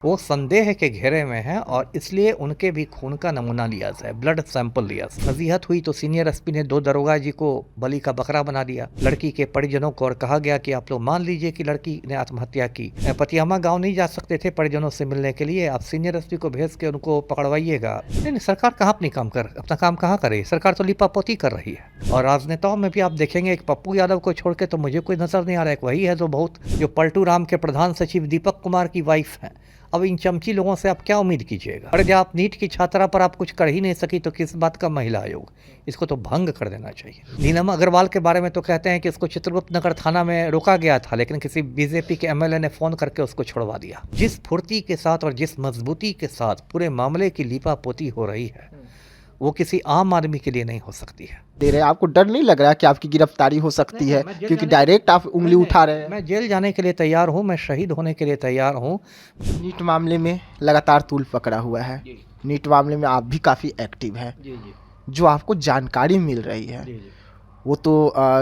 वो संदेह के घेरे में हैं और इसलिए उनके भी खून का नमूना लिया जाए, ब्लड सैंपल लिया जाए। फजीहत हुई तो सीनियर एसपी ने 2 दरोगा जी को बलि का बकरा बना दिया। लड़की के परिजनों को और कहा गया कि आप लोग मान लीजिए कि लड़की ने आत्महत्या की। पतियामा गांव नहीं जा सकते थे परिजनों से मिलने के लिए, आप सीनियर एसपी को भेज के उनको पकड़वाइएगा। नहीं, सरकार कहाँ अपना काम कहाँ करे? सरकार तो लिपापोती कर रही है। और राजनेताओं में भी आप देखेंगे एक पप्पू यादव को छोड़ के तो मुझे कोई नजर नहीं आ रहा है। वही है जो पलटू राम के प्रधान सचिव दीपक कुमार की वाइफ है। अब इन चमची लोगों से आप क्या उम्मीद कीजिएगा? अरे जब आप नीट की छात्रा पर आप कुछ कर ही नहीं सकी तो किस बात का महिला आयोग? इसको तो भंग कर देना चाहिए। नीलम अग्रवाल के बारे में तो कहते हैं कि इसको चित्रगुप्त नगर थाना में रोका गया था, लेकिन किसी बीजेपी के एमएलए ने फोन करके उसको छुड़वा दिया। जिस फुर्ती के साथ और जिस मजबूती के साथ पूरे मामले की लीपापोती हो रही है, वो किसी आम आदमी के लिए नहीं हो सकती है। दे रहे हैं, आपको डर नहीं लग रहा कि आपकी गिरफ्तारी हो सकती है? क्योंकि डायरेक्ट आप उंगली उठा रहे हैं। मैं जेल जाने के लिए तैयार हूँ, मैं शहीद होने के लिए तैयार हूँ। नीट मामले में लगातार तूल पकड़ा हुआ है। नीट मामले में आप भी काफ़ी एक्टिव हैं। जो आपको जानकारी मिल रही है वो तो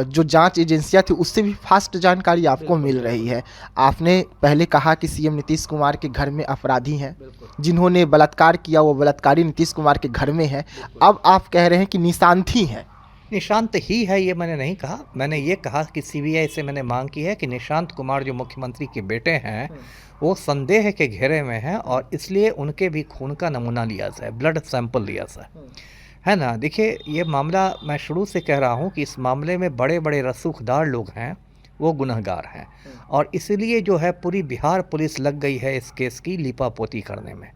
जो जांच एजेंसियां थी उससे भी फास्ट जानकारी आपको मिल रही है। आपने पहले कहा कि सीएम नीतीश कुमार के घर में अपराधी हैं, जिन्होंने बलात्कार किया वो बलात्कारी नीतीश कुमार के घर में है। अब आप कह रहे हैं कि निशांत ही है। निशांत ही है ये मैंने नहीं कहा। मैंने ये कहा कि सीबीआई से मैंने मांग की है कि निशांत कुमार जो मुख्यमंत्री के बेटे हैं वो संदेह के घेरे में हैं और इसलिए उनके भी खून का नमूना लिया जाए, ब्लड सैंपल लिया जाए, है ना। देखिए ये मामला मैं शुरू से कह रहा हूँ कि इस मामले में बड़े बड़े रसूखदार लोग हैं, वो गुनहगार हैं और इसलिए जो है पूरी बिहार पुलिस लग गई है इस केस की लीपापोती करने में।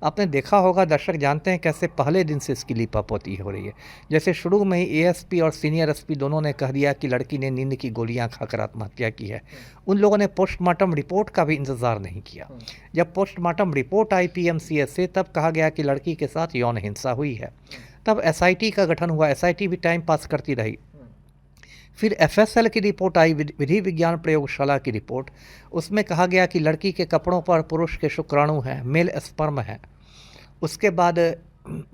आपने देखा होगा, दर्शक जानते हैं कैसे पहले दिन से इसकी लीपापोती हो रही है। जैसे शुरू में ही एएसपी और सीनियर एसपी दोनों ने कह दिया कि लड़की ने नींद की गोलियां खाकर आत्महत्या की है। उन लोगों ने पोस्टमार्टम रिपोर्ट का भी इंतज़ार नहीं किया। जब पोस्टमार्टम रिपोर्ट आई पीएमसीएच से तब कहा गया कि लड़की के साथ यौन हिंसा हुई है। तब एसआईटी का गठन हुआ, एसआईटी भी टाइम पास करती रही। फिर एफएसएल की रिपोर्ट आई, विधि विज्ञान प्रयोगशाला की रिपोर्ट। उसमें कहा गया कि लड़की के कपड़ों पर पुरुष के शुक्राणु हैं, मेल स्पर्म है। उसके बाद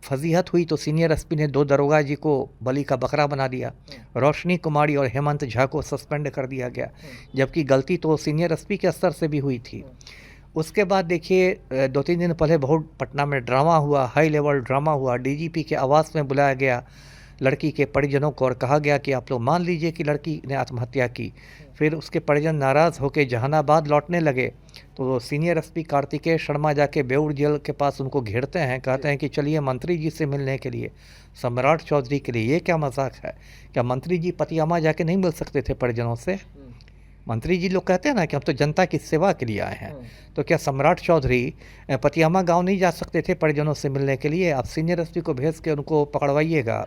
फजीहत हुई तो सीनियर एसपी ने 2 दरोगा जी को बलि का बकरा बना दिया। रोशनी कुमारी और हेमंत झा को सस्पेंड कर दिया गया, जबकि गलती तो सीनियर एसपी के स्तर से भी हुई थी। उसके बाद देखिए 2-3 दिन पहले बहुत पटना में ड्रामा हुआ, हाई लेवल ड्रामा हुआ। डीजीपी के आवास में बुलाया गया लड़की के परिजनों को और कहा गया कि आप लोग मान लीजिए कि लड़की ने आत्महत्या की। फिर उसके परिजन नाराज़ होकर जहानाबाद लौटने लगे तो सीनियर एसपी कार्तिकेय शर्मा जाके बेउर जेल के पास उनको घेरते हैं, कहते हैं कि चलिए मंत्री जी से मिलने के लिए, सम्राट चौधरी के लिए। ये क्या मजाक है? क्या मंत्री जी पतियामा जाके नहीं मिल सकते थे परिजनों से? मंत्री जी लोग कहते हैं ना कि हम तो जनता की सेवा के लिए आए हैं, तो क्या सम्राट चौधरी पतियामा गांव नहीं जा सकते थे परिजनों से मिलने के लिए? आप सीनियर एसपी को भेज के उनको पकड़वाइएगा।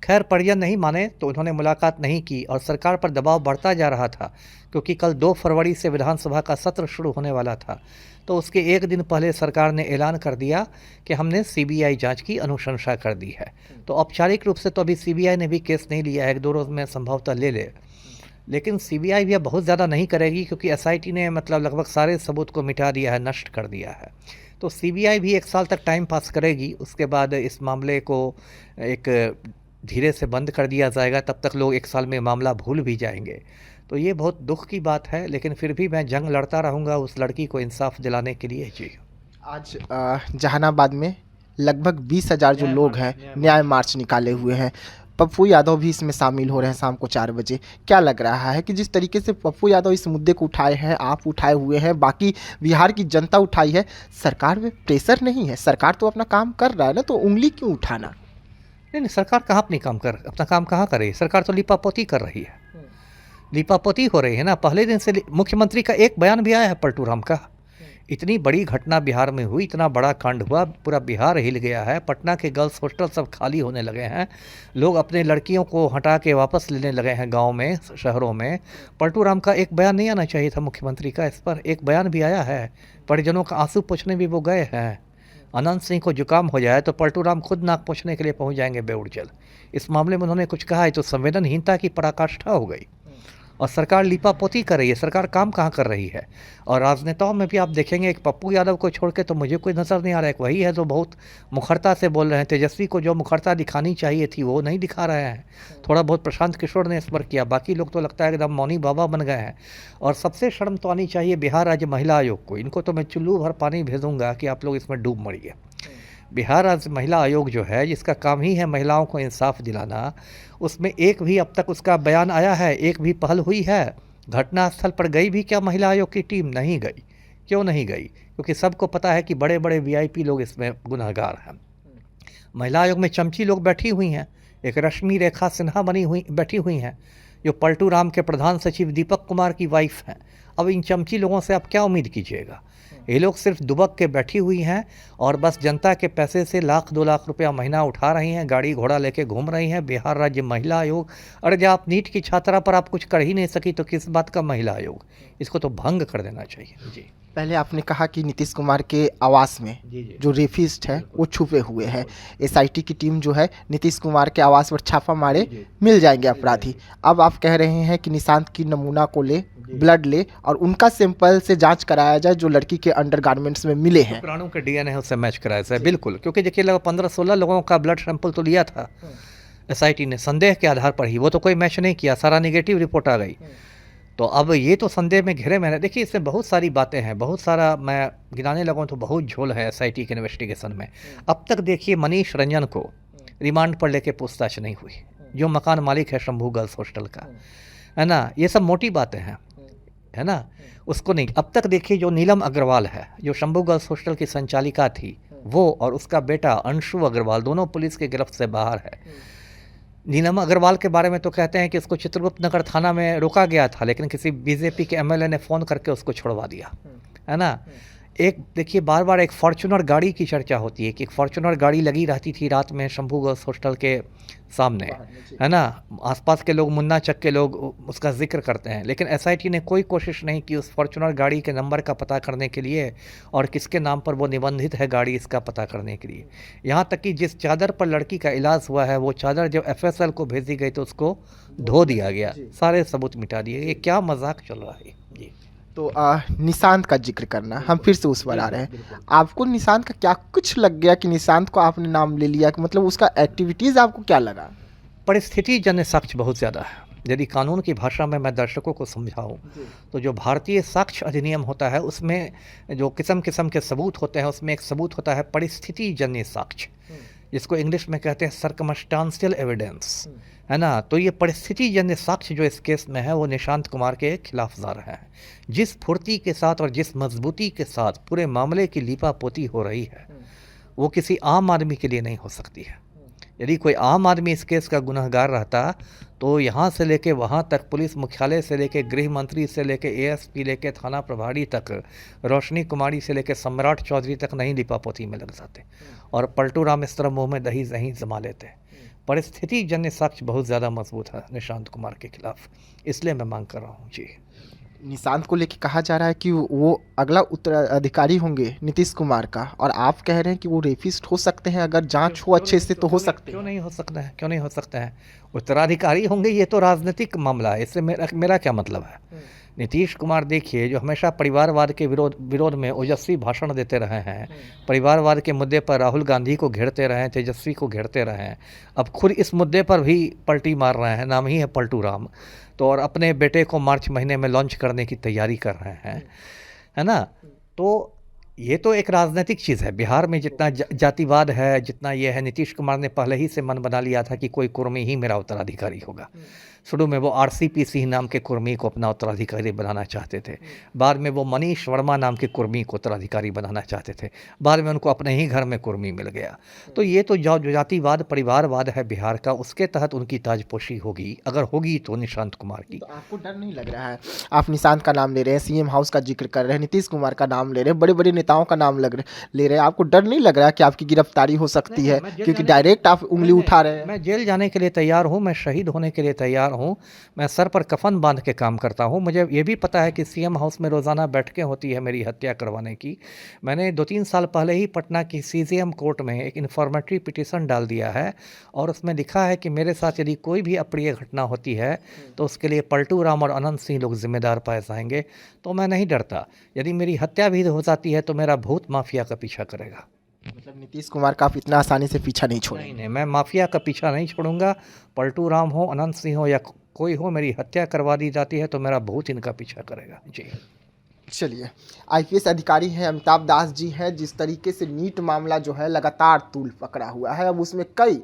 खैर परिजन नहीं माने तो उन्होंने मुलाकात नहीं की और सरकार पर दबाव बढ़ता जा रहा था, क्योंकि कल 2 फरवरी से विधानसभा का सत्र शुरू होने वाला था। तो उसके एक दिन पहले सरकार ने ऐलान कर दिया कि हमने सीबीआई जांच की अनुशंसा कर दी है। तो औपचारिक रूप से तो अभी सीबीआई ने भी केस नहीं लिया है, 1-2 रोज में संभवतः ले ले, लेकिन सीबीआई भी अब बहुत ज़्यादा नहीं करेगी, क्योंकि एसआईटी ने मतलब लगभग सारे सबूत को मिटा दिया है, नष्ट कर दिया है। तो सीबीआई भी 1 साल तक टाइम पास करेगी, उसके बाद इस मामले को एक धीरे से बंद कर दिया जाएगा। तब तक लोग 1 साल में मामला भूल भी जाएंगे। तो ये बहुत दुख की बात है, लेकिन फिर भी मैं जंग लड़ता रहूँगा उस लड़की को इंसाफ दिलाने के लिए। जी आज जहानाबाद में लगभग 20,000 जो लोग हैं न्याय मार्च निकाले हुए हैं। पप्पू यादव भी इसमें शामिल हो रहे हैं शाम को 4 बजे। क्या लग रहा है कि जिस तरीके से पप्पू यादव इस मुद्दे को उठाए हैं, आप उठाए हुए हैं, बाकी बिहार की जनता उठाई है, सरकार में प्रेशर नहीं है? सरकार तो अपना काम कर रहा है ना, तो उंगली क्यों उठाना? नहीं, सरकार कहाँ अपना काम कहाँ करे? सरकार तो लिपापोती कर रही है, लिपापोती हो रही है ना। पहले दिन से मुख्यमंत्री का एक बयान भी आया है पलटू राम का। इतनी बड़ी घटना बिहार में हुई, इतना बड़ा कांड हुआ, पूरा बिहार हिल गया है। पटना के गर्ल्स हॉस्टल सब खाली होने लगे हैं, लोग अपने लड़कियों को हटा के वापस लेने लगे हैं गांव में, शहरों में। पलटू राम का एक बयान नहीं आना चाहिए था मुख्यमंत्री का? इस पर एक बयान भी आया है। परिजनों का आंसू पोंछने भी वो गए हैं। अनंत सिंह को जुकाम हो जाए तो पलटू राम खुद नाक पोंछने के लिए पहुंच जाएंगे बेउर जेल। इस मामले में उन्होंने कुछ कहा है तो संवेदनहीनता की पराकाष्ठा हो गई। और सरकार लीपापोती कर रही है, सरकार काम कहाँ कर रही है। और राजनेताओं में भी आप देखेंगे एक पप्पू यादव को छोड़ के तो मुझे कोई नज़र नहीं आ रहा है, वही है जो बहुत मुखरता से बोल रहे हैं। तेजस्वी को जो मुखरता दिखानी चाहिए थी वो नहीं दिखा रहे हैं, थोड़ा बहुत प्रशांत किशोर ने इस पर किया, बाकी लोग तो लगता है एकदम मौनी बाबा बन गए हैं। और सबसे शर्म तो आनी चाहिए बिहार राज्य महिला आयोग को, इनको तो मैं चुल्लू भर पानी भेजूंगा कि आप लोग इसमें डूब मरिए। बिहार राज्य महिला आयोग जो है, जिसका काम ही है महिलाओं को इंसाफ दिलाना, उसमें एक भी अब तक उसका बयान आया है, एक भी पहल हुई है? घटनास्थल पर गई भी क्या महिला आयोग की टीम? नहीं गई। क्यों नहीं गई? क्योंकि सबको पता है कि बड़े बड़े वीआईपी लोग इसमें गुनहगार हैं। महिला आयोग में चमची लोग बैठी हुई हैं, एक रश्मि रेखा सिन्हा बैठी हुई हैं, जो पलटू राम के प्रधान सचिव दीपक कुमार की वाइफ हैं। अब इन चमची लोगों से आप क्या उम्मीद कीजिएगा? ये लोग सिर्फ दुबक के बैठी हुई हैं और बस जनता के पैसे से लाख 2 लाख रुपया महीना उठा रही हैं, गाड़ी घोड़ा लेके घूम रही हैं। बिहार राज्य महिला आयोग, अरे जब आप नीट की छात्रा पर आप कुछ कर ही नहीं सकी तो किस बात का महिला आयोग? इसको तो भंग कर देना चाहिए। जी, पहले आपने कहा कि नीतीश कुमार के आवास में जो रेफिस्ट है वो छुपे हुए हैं। एसआईटी की टीम जो है नीतीश कुमार के आवास पर छापा मारे, मिल जाएंगे अपराधी। अब आप कह रहे हैं कि निशांत की नमूना को ले, ब्लड ले और उनका सैंपल से जांच कराया जाए जो लड़की के अंडरगारमेंट्स में मिले हैं। प्राणों के डीएनए उससे मैच कराया जाए, बिल्कुल। क्योंकि देखिए लगभग 15-16 लोगों का ब्लड सैंपल तो लिया था एसआईटी ने, संदेह के आधार पर ही, वो तो कोई मैच नहीं किया, सारा निगेटिव रिपोर्ट आ गई। तो अब ये तो संदेह में घिरे में। देखिए इसमें बहुत सारी बातें हैं, बहुत सारा, मैं गिनाने लगूँ तो बहुत झोल है एसआईटी के इन्वेस्टिगेशन में। अब तक देखिए मनीष रंजन को रिमांड पर लेके पूछताछ नहीं हुई, जो मकान मालिक है शंभू गर्ल्स हॉस्टल का, है ना। ये सब मोटी बातें हैं, है ना, उसको नहीं। अब तक देखिए जो नीलम अग्रवाल है, जो शंभू गर्ल्स हॉस्टल की संचालिका थी, वो और उसका बेटा अंशु अग्रवाल दोनों पुलिस के गिरफ्त से बाहर है। नीलम अग्रवाल के बारे में तो कहते हैं कि उसको चित्रगुप्त नगर थाना में रोका गया था, लेकिन किसी बीजेपी के एमएलए ने फ़ोन करके उसको छुड़वा दिया, है ना। एक देखिए बार बार एक फॉर्च्यूनर गाड़ी की चर्चा होती है कि एक फॉर्च्यूनर गाड़ी लगी रहती थी रात में शंभू गर्ल्स हॉस्टल के सामने, है ना। आसपास के लोग, मुन्ना चक के लोग उसका जिक्र करते हैं, लेकिन एसआईटी ने कोई कोशिश नहीं की उस फॉर्च्यूनर गाड़ी के नंबर का पता करने के लिए और किसके नाम पर वो निबंधित है गाड़ी, इसका पता करने के लिए। यहाँ तक कि जिस चादर पर लड़की का इलाज हुआ है, वो चादर जब एफएसएल को भेजी गई तो उसको धो दिया गया, सारे सबूत मिटा दिए। ये क्या मजाक चल रहा है जी। तो निशांत का जिक्र करना, हम फिर से उस पर आ रहे हैं। आपको निशांत का क्या कुछ लग गया कि निशांत को आपने नाम ले लिया, कि मतलब उसका एक्टिविटीज़ आपको क्या लगा? परिस्थिति जन्य साक्ष्य बहुत ज़्यादा है। यदि कानून की भाषा में मैं दर्शकों को समझाऊं तो जो भारतीय साक्ष्य अधिनियम होता है उसमें जो किस्म किस्म के सबूत होते हैं, उसमें एक सबूत होता है परिस्थिति जन्य साक्ष्य, जिसको इंग्लिश में कहते हैं सर्कमस्टांशियल एविडेंस, है ना। तो ये परिस्थिति जन्य साक्ष्य जो इस केस में है वो निशांत कुमार के खिलाफ जा रहा है। जिस फुर्ती के साथ और जिस मजबूती के साथ पूरे मामले की लीपापोती हो रही है, वो किसी आम आदमी के लिए नहीं हो सकती है। यदि कोई आम आदमी इस केस का गुनहगार रहता तो यहाँ से लेके वहाँ तक, पुलिस मुख्यालय से लेके गृह मंत्री से लेके एएसपी लेके थाना प्रभारी तक, रोशनी कुमारी से लेके सम्राट चौधरी तक नहीं लीपापोती में लग जाते और पलटू राम इस तरह मुँह में दही नहीं जमा लेते। परिस्थिति जन्य साक्ष्य बहुत ज़्यादा मजबूत है निशांत कुमार के खिलाफ, इसलिए मैं मांग कर रहा हूँ जी। निशांत को लेके कहा जा रहा है कि वो अगला उत्तराधिकारी होंगे नीतीश कुमार का, और आप कह रहे हैं कि वो रेपिस्ट हो सकते हैं, अगर जांच हो अच्छे से तो हो सकते हैं। क्यों नहीं हो सकता है, क्यों नहीं हो सकता है? उत्तराधिकारी होंगे, ये तो राजनीतिक मामला है, इससे मेरा क्या मतलब है। नीतीश कुमार देखिए जो हमेशा परिवारवाद के विरोध में ओजस्वी भाषण देते रहे हैं, परिवारवाद के मुद्दे पर राहुल गांधी को घेरते रहे हैं, तेजस्वी को घेरते रहे हैं, अब खुद इस मुद्दे पर भी पलटी मार रहे हैं, नाम ही है पलटू राम। तो और अपने बेटे को मार्च महीने में लॉन्च करने की तैयारी कर रहे हैं, है ना। तो ये तो एक राजनीतिक चीज़ है। बिहार में जितना जातिवाद है, जितना ये है, नीतीश कुमार ने पहले ही से मन बना लिया था कि कोई कुर्मी ही मेरा उत्तराधिकारी होगा। शुरू में वो आरसीपीसी नाम के कुर्मी को अपना उत्तराधिकारी बनाना चाहते थे, बाद में वो मनीष वर्मा नाम के कुर्मी को उत्तराधिकारी बनाना चाहते थे, बाद में उनको अपने ही घर में कुर्मी मिल गया। तो ये तो जो जातिवाद परिवारवाद है बिहार का, उसके तहत उनकी ताजपोशी होगी, अगर होगी तो निशांत कुमार की। तो आपको डर नहीं लग रहा है? आप निशांत का नाम ले रहे हैं, सीएम हाउस का जिक्र कर रहे हैं, नीतीश कुमार का नाम ले रहे हैं, बड़े बड़े नेताओं का नाम ले रहे हैं, आपको डर नहीं लग रहा कि आपकी गिरफ्तारी हो सकती है? क्योंकि डायरेक्ट आप उंगली उठा रहे हैं। मैं जेल जाने के लिए तैयार हूँ, मैं शहीद होने के लिए तैयार जिम्मेदार हूँ, मैं सर पर कफन बांध के काम करता हूँ। मुझे ये भी पता है कि सीएम हाउस में रोज़ाना बैठकें होती है मेरी हत्या करवाने की। मैंने 2-3 साल पहले ही पटना की सीजेएम कोर्ट में एक इन्फॉर्मेटरी पिटीशन डाल दिया है और उसमें लिखा है कि मेरे साथ यदि कोई भी अप्रिय घटना होती है तो उसके लिए पलटू राम और अनंत सिंह लोग जिम्मेदार पाए जाएंगे। तो मैं नहीं डरता। यदि मेरी हत्या भी हो जाती है तो मेरा भूत माफिया का पीछा करेगा। मतलब नीतीश कुमार का आप इतना आसानी से पीछा नहीं नहीं छोड़ेंगे। नहीं, मैं माफिया का पीछा नहीं छोड़ूंगा। पलटू राम हो, अनंत सिंह हो या कोई हो, मेरी हत्या करवा दी जाती है तो मेरा भूत इनका पीछा करेगा जी। चलिए, आईपीएस अधिकारी हैं अमिताभ दास जी हैं। जिस तरीके से नीट मामला जो है लगातार तूल पकड़ा हुआ है, अब उसमें कई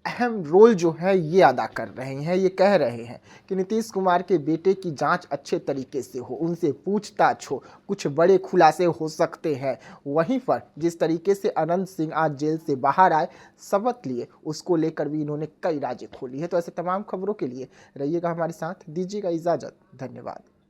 अहम रोल जो है ये अदा कर रहे हैं। ये कह रहे हैं कि नीतीश कुमार के बेटे की जांच अच्छे तरीके से हो, उनसे पूछताछ हो, कुछ बड़े खुलासे हो सकते हैं। वहीं पर जिस तरीके से अनंत सिंह आज जेल से बाहर आए, शपथ लिए, उसको लेकर भी इन्होंने कई राजें खोली है। तो ऐसे तमाम खबरों के लिए रहिएगा हमारे साथ, दीजिएगा इजाज़त, धन्यवाद।